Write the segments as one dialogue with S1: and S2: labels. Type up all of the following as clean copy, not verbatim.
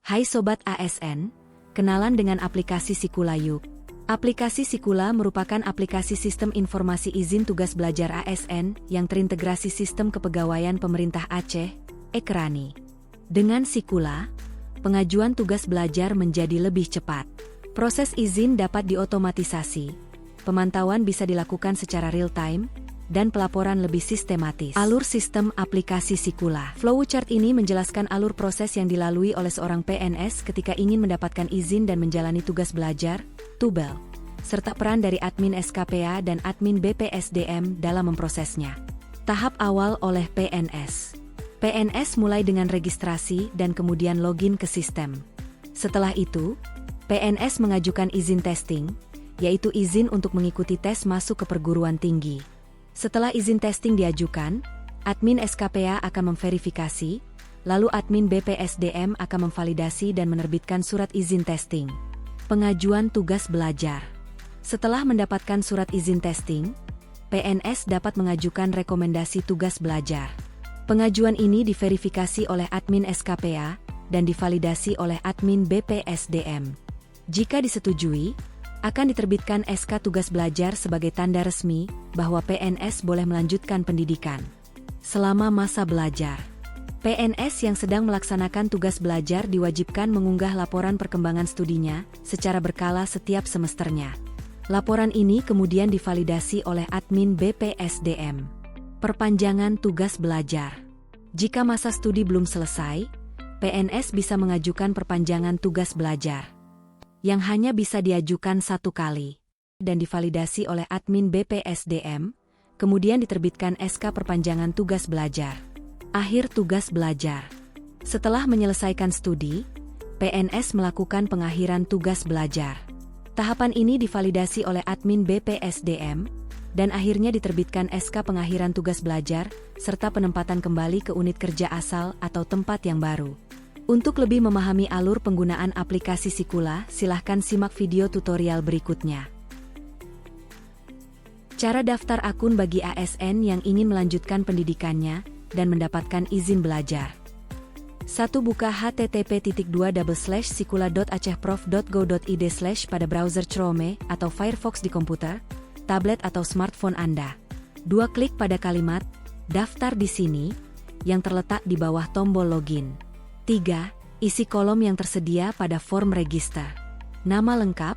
S1: Hai Sobat ASN, kenalan dengan aplikasi Sikula yuk. Aplikasi Sikula merupakan aplikasi sistem informasi izin tugas belajar ASN yang terintegrasi sistem kepegawaian pemerintah Aceh, Ekrani. Dengan Sikula, pengajuan tugas belajar menjadi lebih cepat. Proses izin dapat diotomatisasi, pemantauan bisa dilakukan secara real-time, dan pelaporan lebih sistematis. Alur sistem aplikasi Sikula. Flowchart ini menjelaskan alur proses yang dilalui oleh seorang PNS ketika ingin mendapatkan izin dan menjalani tugas belajar, TUBEL, serta peran dari admin SKPA dan admin BPSDM dalam memprosesnya. Tahap awal oleh PNS. PNS mulai dengan registrasi dan kemudian login ke sistem. Setelah itu, PNS mengajukan izin testing, yaitu izin untuk mengikuti tes masuk ke perguruan tinggi. Setelah izin testing diajukan, admin SKPA akan memverifikasi, lalu admin BPSDM akan memvalidasi dan menerbitkan surat izin testing. Pengajuan tugas belajar. Setelah mendapatkan surat izin testing, PNS dapat mengajukan rekomendasi tugas belajar. Pengajuan ini diverifikasi oleh admin SKPA dan divalidasi oleh admin BPSDM. Jika disetujui, akan diterbitkan SK tugas belajar sebagai tanda resmi bahwa PNS boleh melanjutkan pendidikan. Selama masa belajar, PNS yang sedang melaksanakan tugas belajar diwajibkan mengunggah laporan perkembangan studinya secara berkala setiap semesternya. Laporan ini kemudian divalidasi oleh admin BPSDM. Perpanjangan tugas belajar. Jika masa studi belum selesai, PNS bisa mengajukan perpanjangan tugas belajar, yang hanya bisa diajukan satu kali, dan divalidasi oleh admin BPSDM, kemudian diterbitkan SK perpanjangan tugas belajar. Akhir tugas belajar. Setelah menyelesaikan studi, PNS melakukan pengakhiran tugas belajar. Tahapan ini divalidasi oleh admin BPSDM, dan akhirnya diterbitkan SK pengakhiran tugas belajar, serta penempatan kembali ke unit kerja asal atau tempat yang baru. Untuk lebih memahami alur penggunaan aplikasi Sikula, silahkan simak video tutorial berikutnya. Cara daftar akun bagi ASN yang ingin melanjutkan pendidikannya dan mendapatkan izin belajar. 1. Buka http://sikula.acehprof.go.id/ pada browser Chrome atau Firefox di komputer, tablet atau smartphone Anda. 2. Klik pada kalimat "Daftar di sini" yang terletak di bawah tombol login. 3. Isi kolom yang tersedia pada form register. Nama lengkap.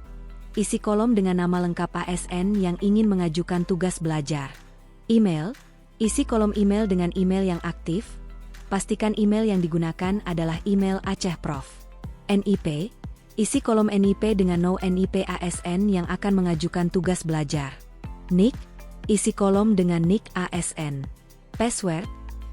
S1: Isi kolom dengan nama lengkap ASN yang ingin mengajukan tugas belajar. Email. Isi kolom email dengan email yang aktif. Pastikan email yang digunakan adalah email Aceh Prof. NIP. Isi kolom NIP dengan no NIP ASN yang akan mengajukan tugas belajar. NIK. Isi kolom dengan NIK ASN. Password.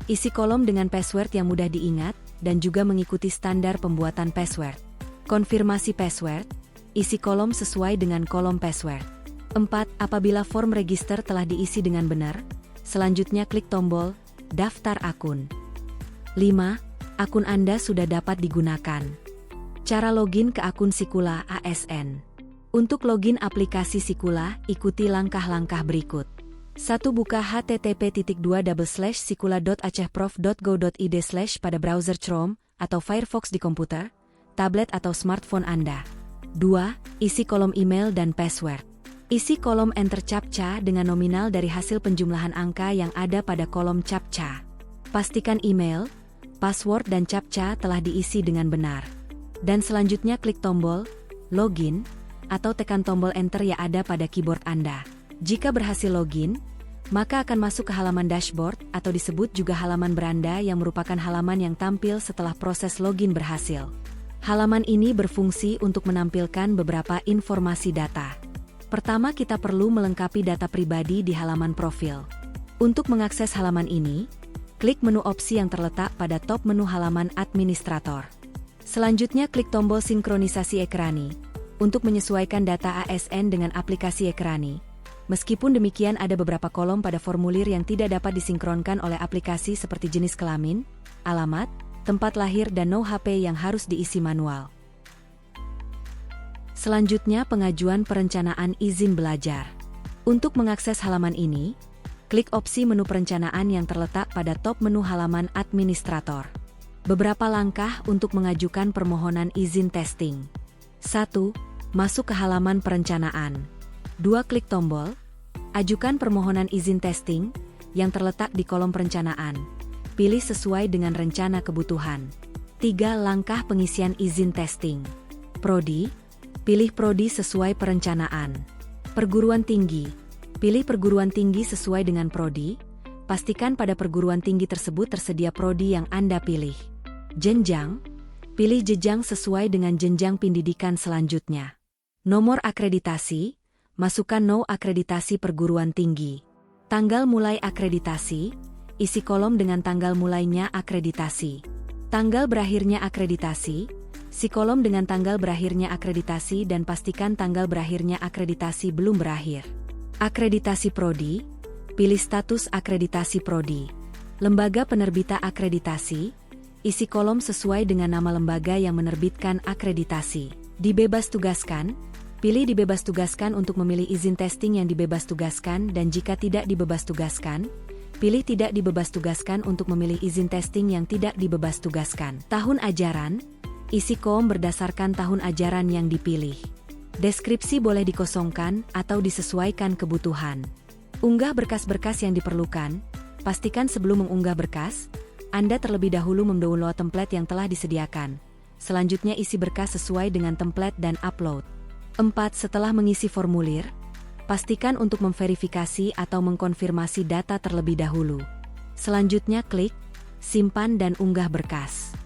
S1: Isi kolom dengan password yang mudah diingat dan juga mengikuti standar pembuatan password. Konfirmasi password, isi kolom sesuai dengan kolom password. 4. Apabila form register telah diisi dengan benar, selanjutnya klik tombol "Daftar akun". 5. Akun Anda sudah dapat digunakan. Cara login ke akun Sikula ASN. Untuk login aplikasi Sikula, ikuti langkah-langkah berikut. 1. Buka http://sikula.acehprof.go.id/ pada browser Chrome atau Firefox di komputer, tablet atau smartphone Anda. 2. Isi kolom email dan password. Isi kolom enter CAPTCHA dengan nominal dari hasil penjumlahan angka yang ada pada kolom CAPTCHA. Pastikan email, password dan CAPTCHA telah diisi dengan benar. Dan selanjutnya klik tombol login atau tekan tombol enter yang ada pada keyboard Anda. Jika berhasil login, maka akan masuk ke halaman dashboard atau disebut juga halaman beranda yang merupakan halaman yang tampil setelah proses login berhasil. Halaman ini berfungsi untuk menampilkan beberapa informasi data. Pertama, kita perlu melengkapi data pribadi di halaman profil. Untuk mengakses halaman ini, klik menu opsi yang terletak pada top menu halaman administrator. Selanjutnya klik tombol sinkronisasi Ekrani untuk menyesuaikan data ASN dengan aplikasi Ekrani. Meskipun demikian, ada beberapa kolom pada formulir yang tidak dapat disinkronkan oleh aplikasi seperti jenis kelamin, alamat, tempat lahir dan no HP yang harus diisi manual. Selanjutnya, pengajuan perencanaan izin belajar. Untuk mengakses halaman ini, klik opsi menu perencanaan yang terletak pada top menu halaman administrator. Beberapa langkah untuk mengajukan permohonan izin testing. 1. Masuk ke halaman perencanaan. 2. Klik tombol Ajukan permohonan izin testing yang terletak di kolom perencanaan. Pilih sesuai dengan rencana kebutuhan. 3. Langkah pengisian izin testing. Prodi. Pilih prodi sesuai perencanaan. Perguruan tinggi. Pilih perguruan tinggi sesuai dengan prodi. Pastikan pada perguruan tinggi tersebut tersedia prodi yang Anda pilih. Jenjang. Pilih jenjang sesuai dengan jenjang pendidikan selanjutnya. Nomor akreditasi. Masukkan no akreditasi perguruan tinggi. Tanggal mulai akreditasi. Isi kolom dengan tanggal mulainya akreditasi. Tanggal berakhirnya akreditasi. Isi kolom dengan tanggal berakhirnya akreditasi dan pastikan tanggal berakhirnya akreditasi belum berakhir. Akreditasi prodi. Pilih status akreditasi prodi. Lembaga penerbita akreditasi. Isi kolom sesuai dengan nama lembaga yang menerbitkan akreditasi. Dibebas tugaskan. Pilih dibebas tugaskan untuk memilih izin testing yang dibebas tugaskan dan jika tidak dibebas tugaskan, pilih tidak dibebas tugaskan untuk memilih izin testing yang tidak dibebas tugaskan. Tahun ajaran. Isi kolom berdasarkan tahun ajaran yang dipilih. Deskripsi boleh dikosongkan atau disesuaikan kebutuhan. Unggah berkas-berkas yang diperlukan. Pastikan sebelum mengunggah berkas, Anda terlebih dahulu mendownload template yang telah disediakan. Selanjutnya isi berkas sesuai dengan template dan upload. 4. Setelah mengisi formulir, pastikan untuk memverifikasi atau mengkonfirmasi data terlebih dahulu. Selanjutnya klik, simpan dan unggah berkas.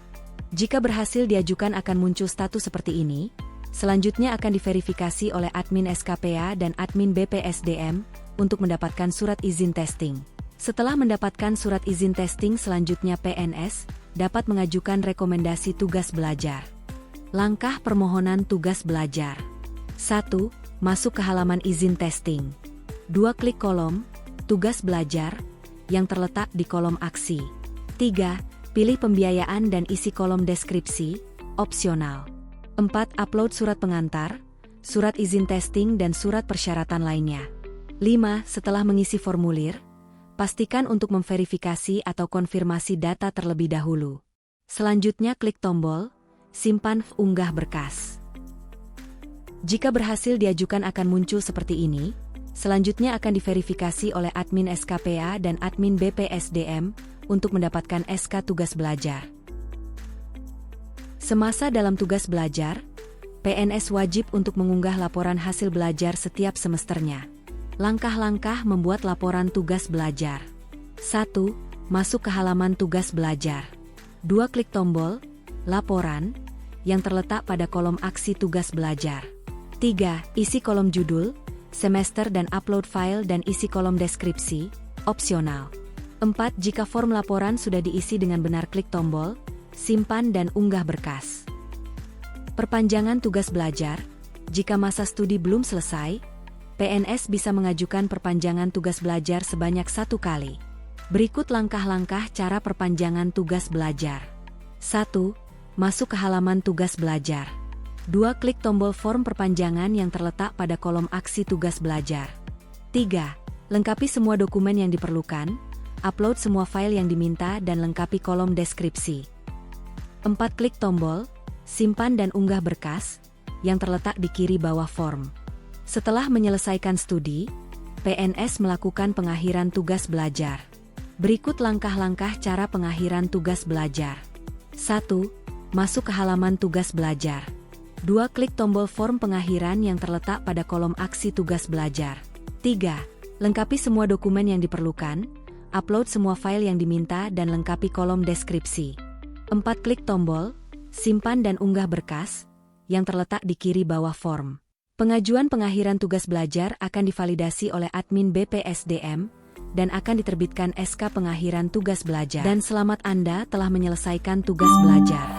S1: Jika berhasil diajukan akan muncul status seperti ini. Selanjutnya akan diverifikasi oleh admin SKPA dan admin BPSDM untuk mendapatkan surat izin testing. Setelah mendapatkan surat izin testing selanjutnya PNS dapat mengajukan rekomendasi tugas belajar. Langkah permohonan tugas belajar. 1. Masuk ke halaman izin testing. 2. Klik kolom tugas belajar yang terletak di kolom aksi. 3. Pilih pembiayaan dan isi kolom deskripsi, opsional. 4. Upload surat pengantar, surat izin testing dan surat persyaratan lainnya. 5. Setelah mengisi formulir, pastikan untuk memverifikasi atau konfirmasi data terlebih dahulu. Selanjutnya klik tombol, simpan unggah berkas. Jika berhasil diajukan akan muncul seperti ini. Selanjutnya akan diverifikasi oleh admin SKPA dan admin BPSDM untuk mendapatkan SK tugas belajar. Semasa dalam tugas belajar, PNS wajib untuk mengunggah laporan hasil belajar setiap semesternya. Langkah-langkah membuat laporan tugas belajar. 1. Masuk ke halaman tugas belajar. 2. Klik tombol laporan yang terletak pada kolom aksi tugas belajar. 3. Isi kolom judul, semester dan upload file dan isi kolom deskripsi, opsional. 4. Jika form laporan sudah diisi dengan benar klik tombol simpan dan unggah berkas. Perpanjangan tugas belajar. Jika masa studi belum selesai, PNS bisa mengajukan perpanjangan tugas belajar sebanyak 1 kali. Berikut langkah-langkah cara perpanjangan tugas belajar. 1. Masuk ke halaman tugas belajar. 2. Klik tombol form perpanjangan yang terletak pada kolom aksi tugas belajar. 3. Lengkapi semua dokumen yang diperlukan, upload semua file yang diminta dan lengkapi kolom deskripsi. 4. Klik tombol simpan dan unggah berkas yang terletak di kiri bawah form. Setelah menyelesaikan studi, PNS melakukan pengakhiran tugas belajar. Berikut langkah-langkah cara pengakhiran tugas belajar. 1. Masuk ke halaman tugas belajar. 2. Klik tombol form pengakhiran yang terletak pada kolom aksi tugas belajar. 3. Lengkapi semua dokumen yang diperlukan, upload semua file yang diminta dan lengkapi kolom deskripsi. 4. Klik tombol simpan dan unggah berkas yang terletak di kiri bawah form. Pengajuan pengakhiran tugas belajar akan divalidasi oleh admin BPSDM dan akan diterbitkan SK pengakhiran tugas belajar. Dan selamat Anda telah menyelesaikan tugas belajar.